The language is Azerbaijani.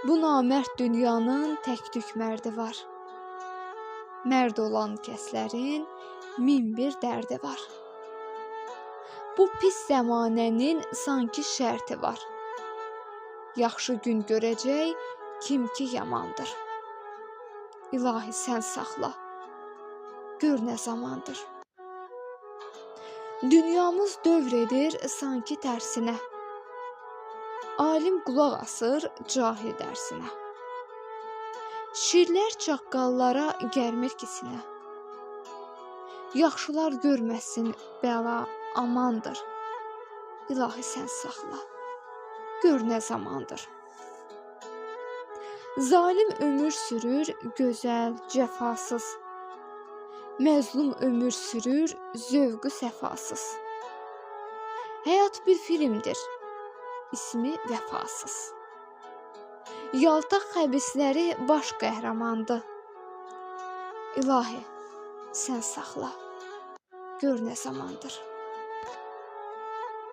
Bu namərd dünyanın tək-tük mərdi var. Mərd olan kəslərin min bir dərdi var. Bu pis zəmanənin sanki şərti var. Yaxşı gün görəcək kim ki yamandır. İlahi sən saxla, gör nə zamandır. Dünyamız dövr edir sanki tərsinə. Alim qulaq asır cahil dərsinə. Şirlər çaqqallara gərmir kisinə. Yaxşılar görməsin bəla amandır. İlahi sən saxla, gör nə zamandır. Zalim ömür sürür gözəl, cəfasız. Məzlum ömür sürür zövqü səfasız. Həyat bir filmdir, ismi vəfasız. Yaltaq xəbisləri baş qəhrəmandır. İlahi sən saxla, gör nə zamandır.